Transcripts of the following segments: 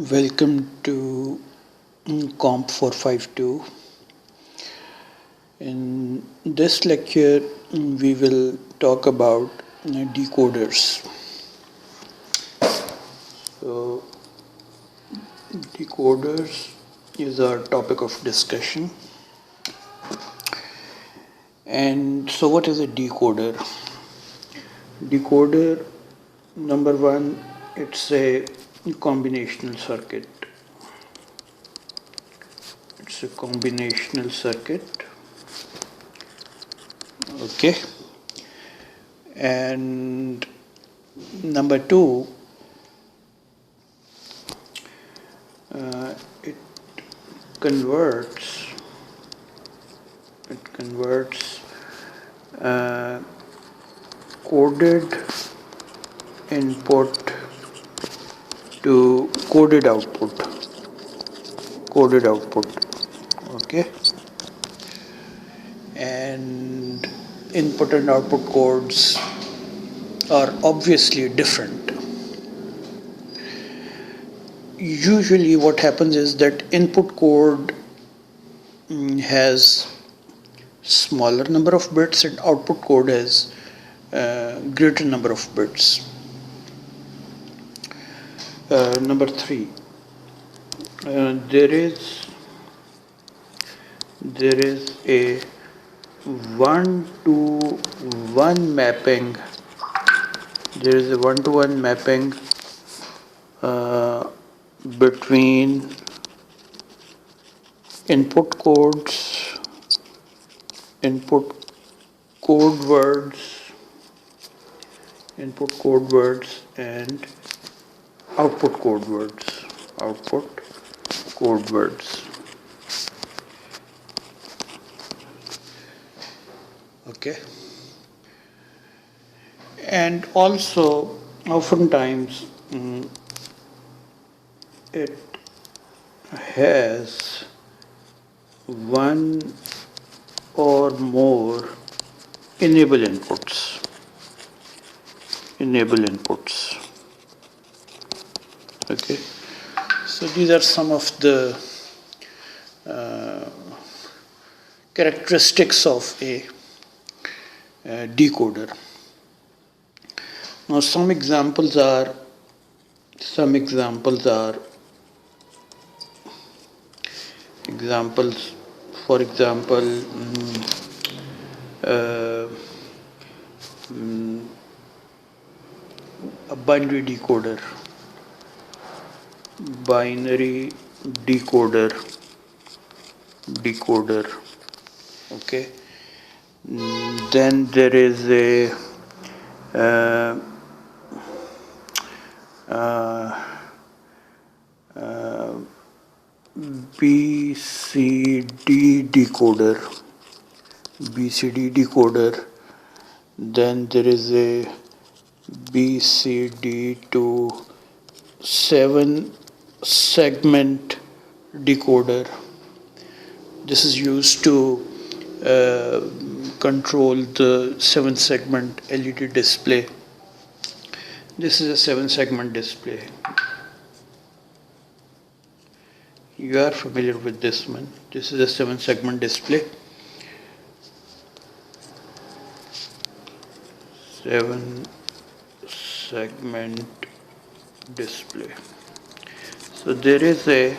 Welcome to comp452. In this lecture, we will talk about decoders. So, decoders is our topic of discussion. And so, what is a decoder? Decoder, number one, it's a combinational circuit. It's a combinational circuit. Okay. And number two, it converts coded input to coded output. Okay. And input and output codes are obviously different. Usually what happens is that input code has smaller number of bits and output code has greater number of bits. Number three, there is a one-to-one mapping. There is a one-to-one mapping between input codes, input code words, and output code words. Okay. And also, oftentimes, it has one or more enable inputs. Okay. So these are some of the characteristics of a decoder. Now some examples are for example, a binary decoder, okay. Then there is a BCD decoder. Then there is a BCD to 7 segment decoder. This is used to control the 7 segment LED display. This is a 7 segment display. You are familiar with this one. This is a 7 segment display. 7 segment display. So there is a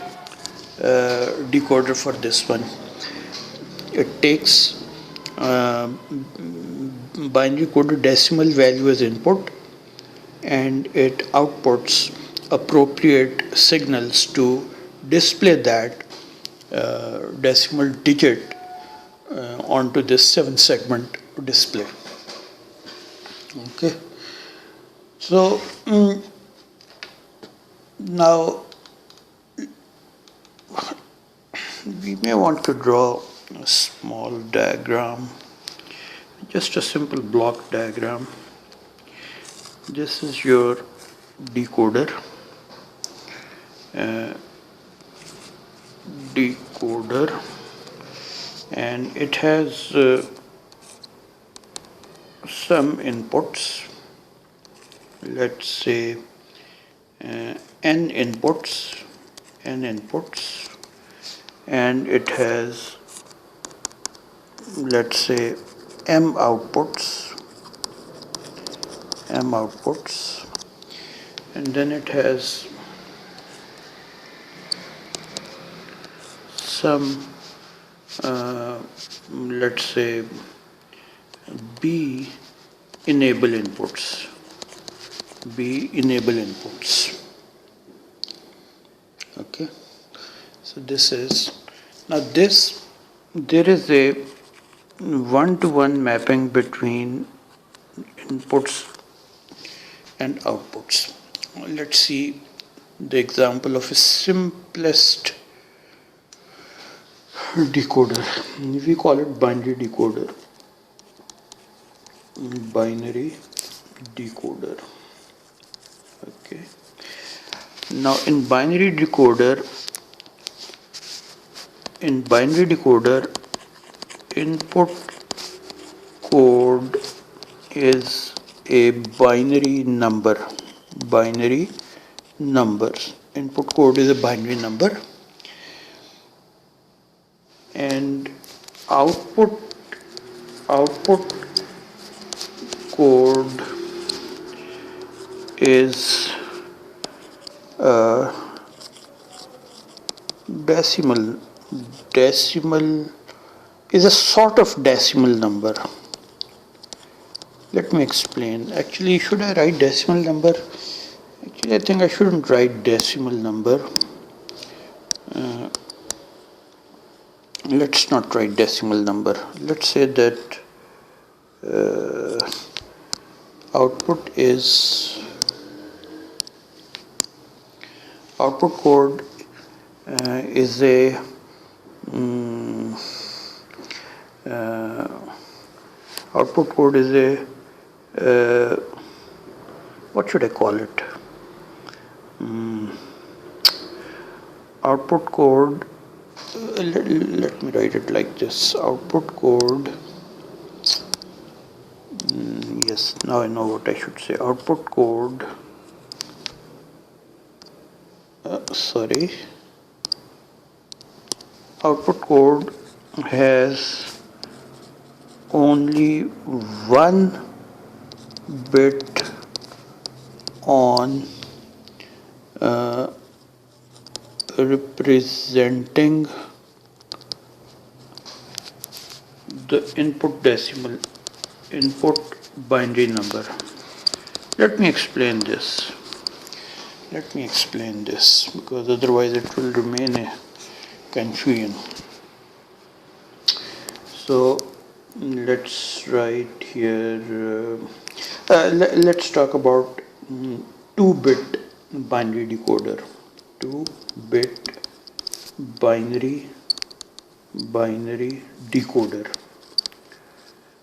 decoder for this one. It takes binary coded decimal value as input and it outputs appropriate signals to display that decimal digit onto this 7 segment display. Okay. So now we may want to draw a small diagram, just a simple block diagram. This is your decoder. And it has some inputs, let's say n inputs, n inputs, and it has, let's say, m outputs, and then it has some, let's say, b enable inputs. Okay, so this is, now this, there is a one-to-one mapping between inputs and outputs. Let's see the example of a simplest decoder. We call it binary decoder. Okay, now in binary decoder, input code is a binary number. Input code is a binary number, and output code is a decimal is a sort of decimal number. Let me explain. Actually, should I write decimal number? Actually, I think I shouldn't write decimal number. Let's not write decimal number. Let's say that output code is a output code is a what should I call it? Output code, let me write it like this. Output code, yes, now I know what I should say. Output code, output code has only one bit on representing the input binary number. Let me explain this because otherwise it will remain a confusion. So let's write here, let's talk about 2-bit binary decoder. 2-bit binary decoder.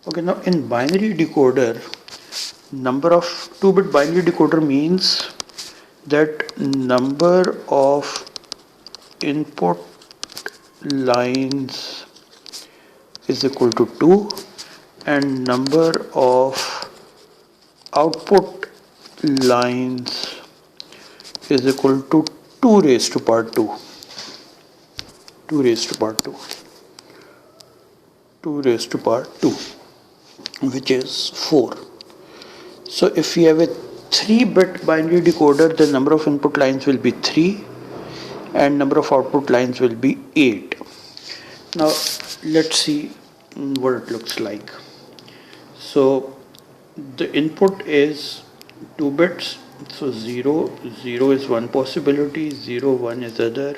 Okay, now in binary decoder, number of 2-bit binary decoder means that number of input lines is equal to 2 and number of output lines is equal to 2 raised to power 2. 2 raised to power 2, which is 4. So if we have a 3-bit binary decoder, the number of input lines will be 3 and number of output lines will be 8. Now let's see what it looks like. So the input is 2 bits, so 0 is one possibility, 0 1 is other,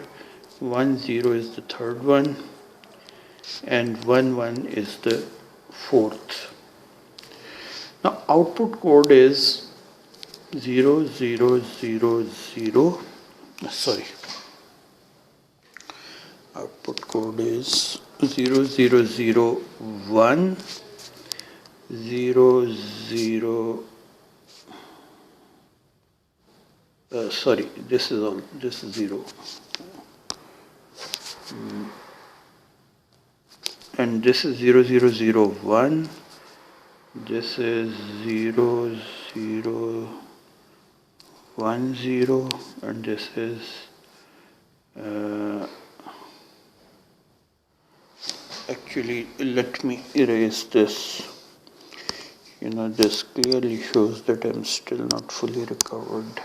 1 0 is the third one, and 1 1 is the fourth. Now output code is 0 0 0 0, sorry, output code is 0 0 0 1 0 0, sorry, this is 0, and this is 0 0 0 1, this is 0 0 1 0, and this is Actually, let me erase this. This clearly shows that I'm still not fully recovered.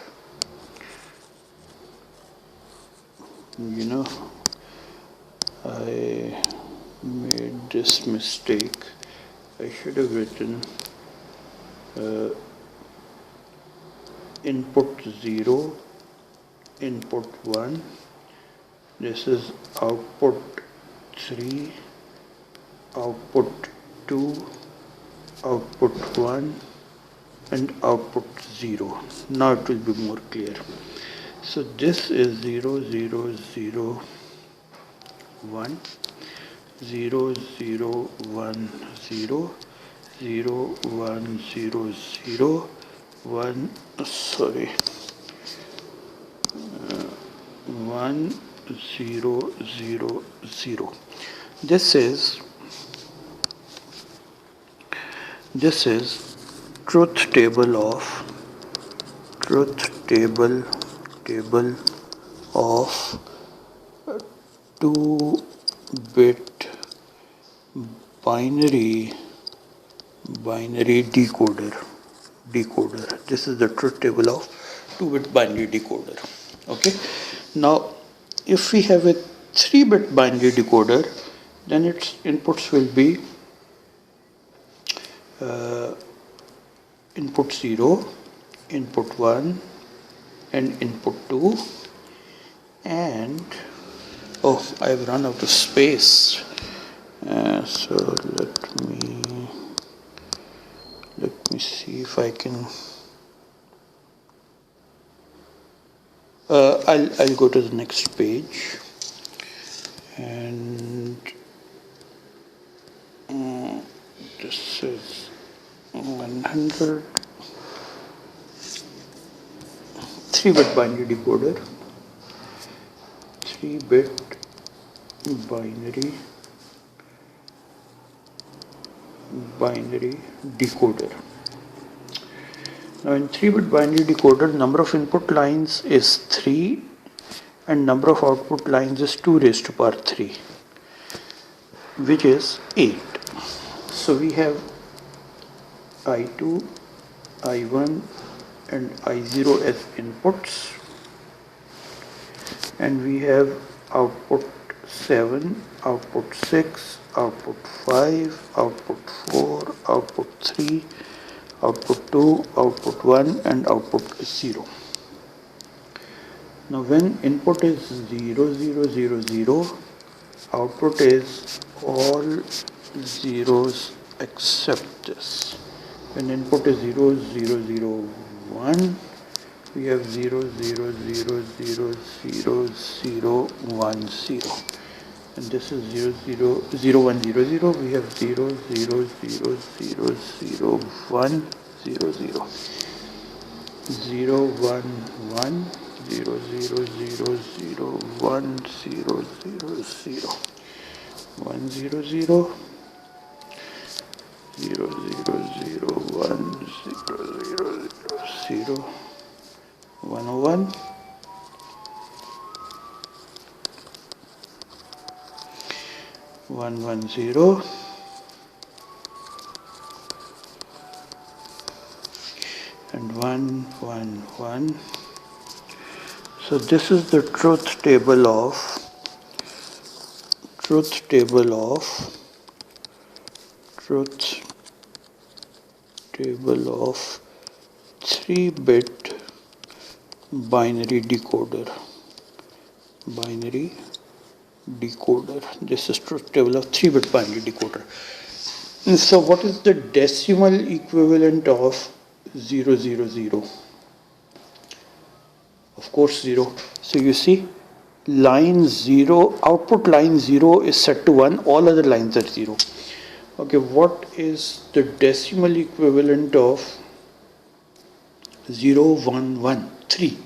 I made this mistake. I should have written input 0, input 1. This is output 3, output 2, output 1, and output 0. Now it will be more clear. So this is 0, 0, 0, 1, 0, 0, 1, 0, 0, 1, 0, 0, 1, 1, 0, 0, 0. This is truth table of 2-bit binary decoder. This is the truth table of 2-bit binary decoder. Okay. Now, if we have a 3-bit binary decoder, then its inputs will be input 0, input 1, and input 2. And I've run out of space. So let me see if I can. I'll go to the next page, and this is 100 3-bit binary decoder, 3-bit binary decoder. Now in 3-bit binary decoder, number of input lines is 3 and number of output lines is 2 raised to power 3, which is 8. So we have I2, I1 and I0 as inputs, and we have output 7, output 6, output 5, output 4, output 3, output 2, output 1 and output 0. Now when input is 0, 0, 0, 0, output is all zeros except this. When input is 0, 0, 0, 1, we have 0, 0, 0, 0, 0, 0, 1, 0. And this is 0, 0, 0, 1, 0, 0. We have 0, 0, 0, 0, 0, 1, 0, 0. 0, 1, 1, 0, 0, 0, 0, 1, 0, 0, 0. 1, 0, 0. 0, 0, 0, 1, 0, 0, 0, 0, 1, 1, 1, 1, 0, and 1, 1, 1. So this is the truth table of 3-bit binary decoder. This is truth table of 3-bit binary decoder. And so what is the decimal equivalent of 0, 0, 0? Of course 0. So you see, line 0, output line 0 is set to 1, all other lines are 0. Okay, what is the decimal equivalent of 0, 1, 1? 3.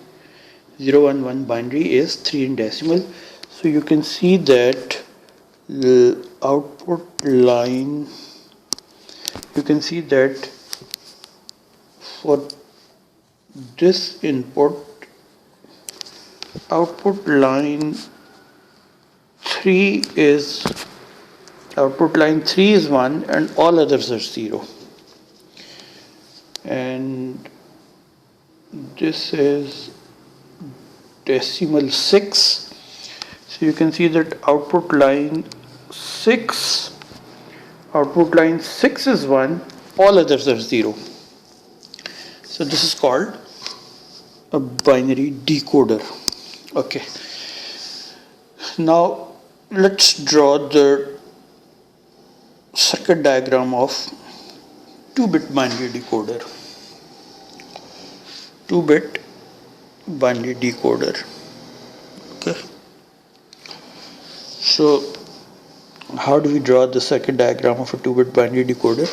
0, 1, 1 binary is 3 in decimal. So you can see that output line, you can see that for this input output line 3 is 1 and all others are 0. And this is decimal 6. So you can see that output line 6 is 1, all others are 0. So this is called a binary decoder. Okay. Now let's draw the circuit diagram of 2-bit binary decoder. 2-bit binary decoder. Okay. So how do we draw the circuit diagram of a 2-bit binary decoder?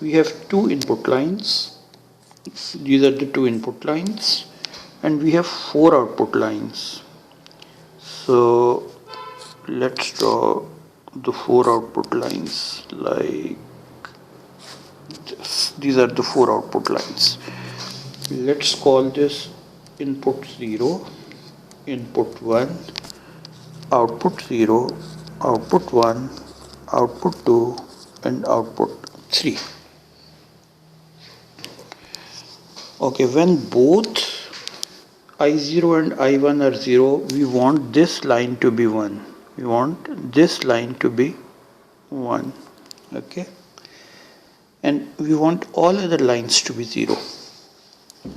We have two input lines. These are the two input lines, and we have 4 output lines. So let's draw the 4 output lines like this. These are the 4 output lines. Let's call this input 0, input 1, output 0, output 1, output 2, and output 3. Okay, when both I0 and I1 are 0, we want this line to be 1. We want this line to be 1. Okay. And we want all other lines to be 0.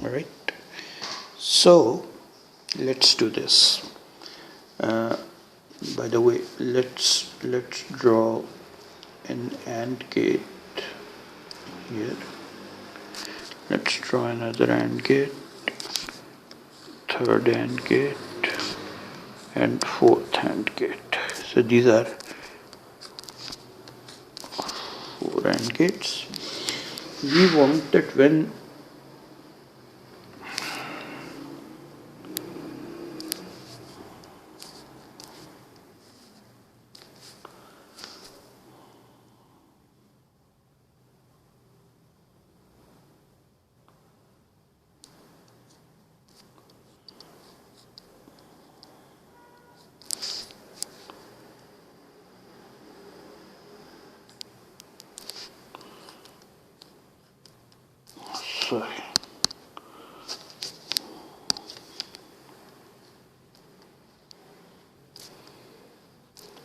Alright. So let's do this. By the way, let's draw an AND gate here. Let's draw another AND gate, third AND gate, and fourth AND gate. So these are 4 AND gates. We want that when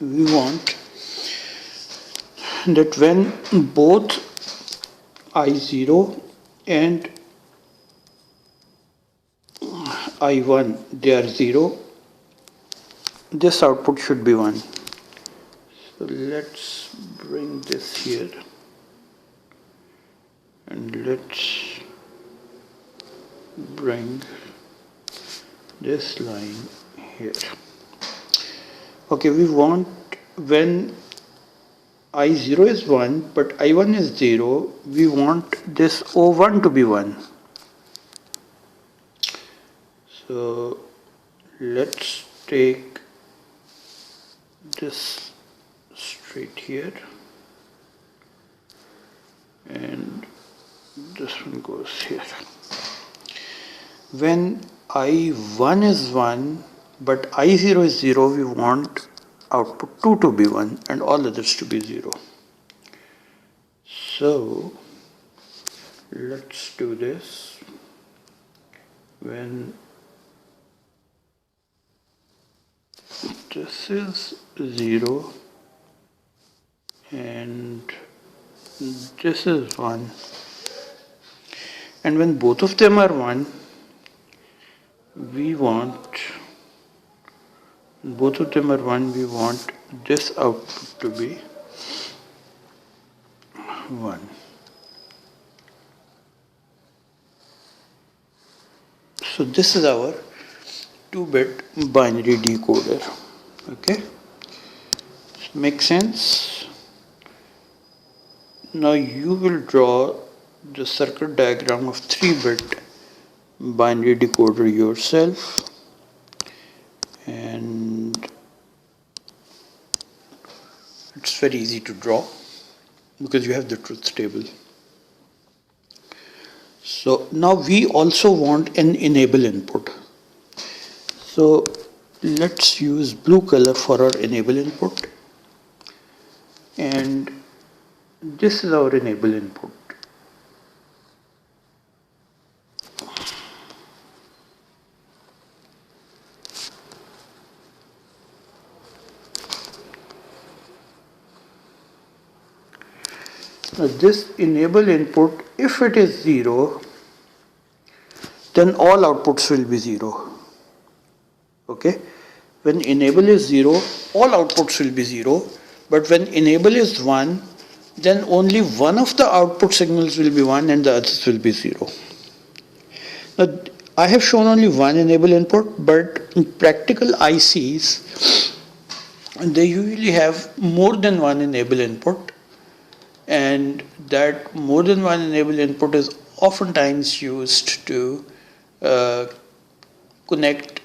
we want that when both I0 and I1 they are 0, this output should be 1. So let's bring this here and let's bring this line here. Okay, we want when I0 is 1 but I1 is 0, we want this O1 to be 1. So let's take this straight here and this one goes here. When I1 is 1 but I0 is 0, we want output 2 to be 1 and all others to be 0. So let's do this. When this is 0 and this is 1, and when both of them are 1, we want this output to be 1. So this is our 2-bit binary decoder. Okay, makes sense? Now you will draw the circuit diagram of 3-bit binary decoder yourself, and it's very easy to draw because you have the truth table. So now we also want an enable input. So let's use blue color for our enable input, and this is our enable input. Now this enable input, if it is 0, then all outputs will be 0. Okay? When enable is 0, all outputs will be 0. But when enable is 1, then only one of the output signals will be 1 and the others will be 0. Now, I have shown only one enable input, but in practical ICs, they usually have more than one enable input, and that more than one enable input is oftentimes used to connect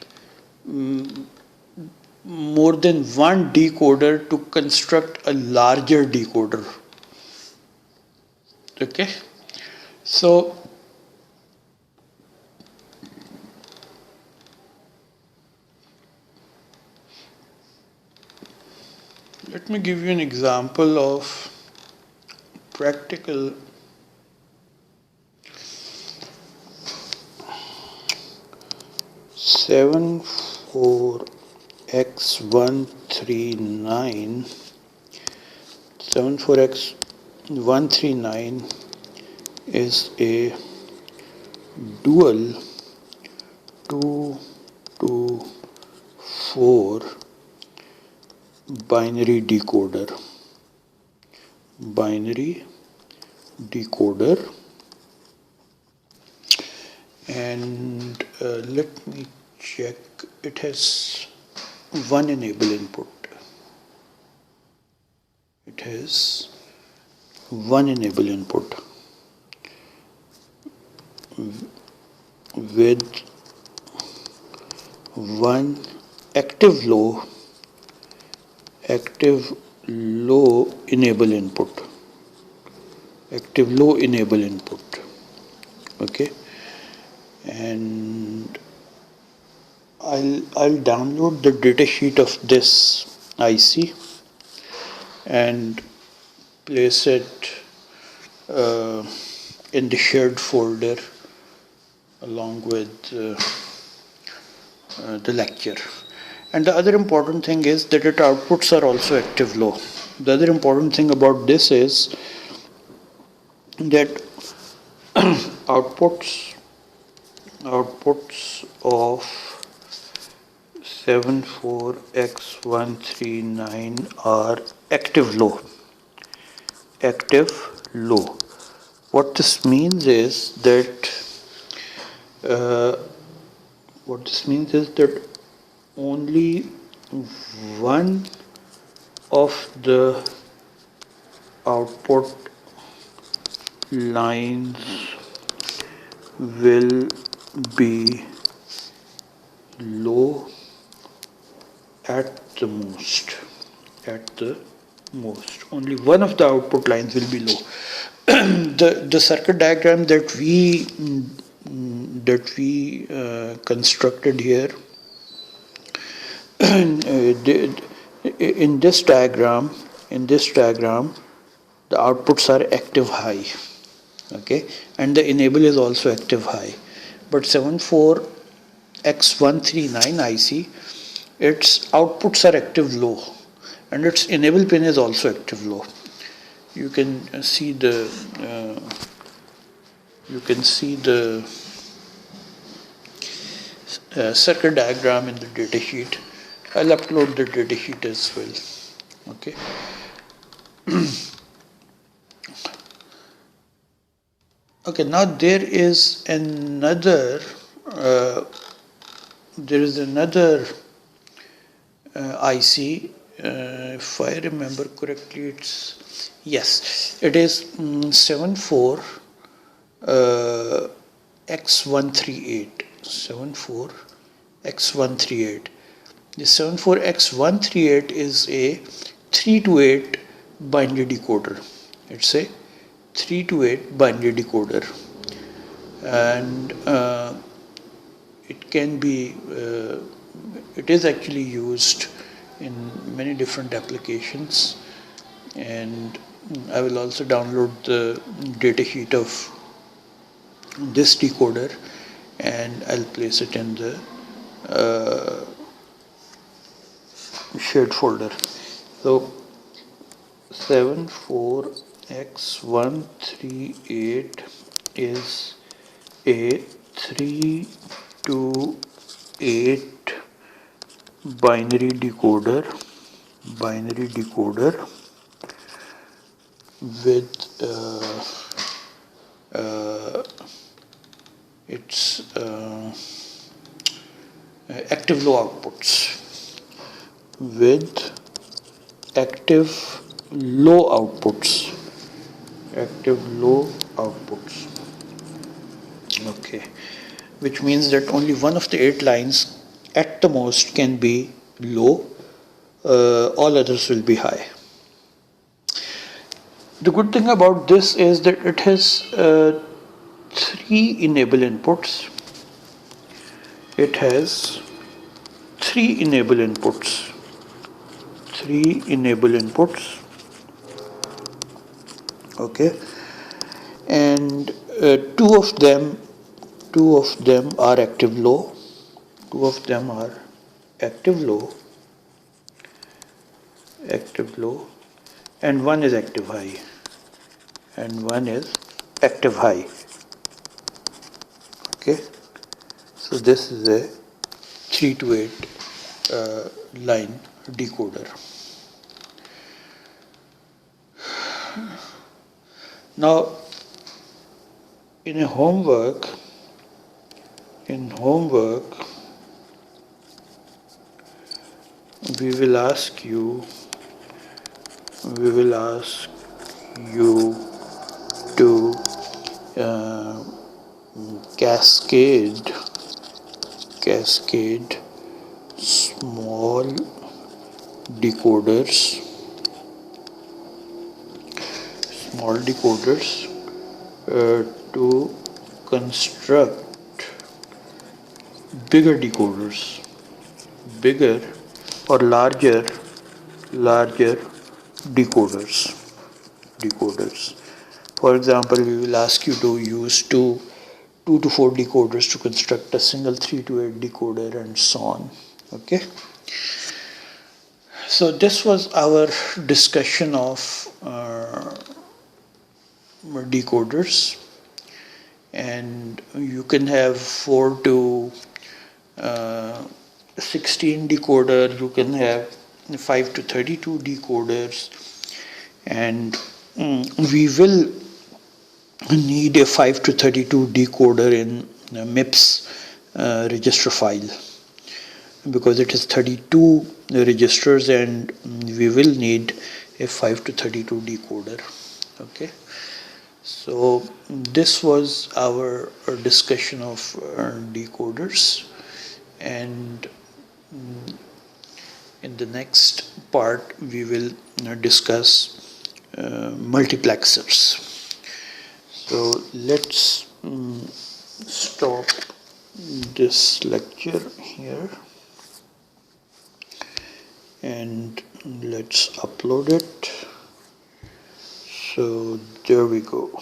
more than one decoder to construct a larger decoder. Okay, so let me give you an example of practical (7,4x139). 7,4x139 is a dual 2 to 4 binary decoder. And let me check, it has one enable input. It has one enable input with one active low enable input. Okay, and I'll download the datasheet of this IC and place it in the shared folder along with the lecture. And the other important thing is that its outputs are also active low. The other important thing about this is that outputs of 74x139 are active low. What this means is that only one of the output lines will be low at the most. Only one of the output lines will be low. The circuit diagram that we constructed here, in this diagram, the outputs are active high. Okay, and the enable is also active high. But 74x139 IC, its outputs are active low, and its enable pin is also active low. You can see the circuit diagram in the datasheet. I'll upload the datasheet as well. Okay. Okay, now there is another IC. If I remember correctly, it is 74x138. 74x138. The 74x138 is a 3 to 8 binary decoder. It's a 3 to 8 binary decoder, and it can be it is actually used in many different applications, and I will also download the datasheet of this decoder and I'll place it in the shared folder. So 74x138 is a 3 to 8 binary decoder with its active low outputs with active low outputs okay, which means that only one of the 8 lines at the most can be low, all others will be high. The good thing about this is that it has 3 enable inputs. It has 3 enable inputs. Okay, and two of them are active low. And one is active high. Okay, so this is a 3 to 8 line decoder. Now, in homework, we will ask you to cascade small decoders to construct bigger decoders, bigger or larger decoders. For example, we will ask you to use two to 4 decoders to construct a single 3 to 8 decoder and so on. Okay. So this was our discussion of decoders, and you can have 4 to 16 decoder, you can have 5 to 32 decoders, and we will need a 5 to 32 decoder in MIPS register file, because it is 32 registers and we will need a 5 to 32 decoder. Okay, so this was our discussion of decoders, and in the next part we will discuss multiplexers. So let's stop this lecture here and let's upload it. So there we go.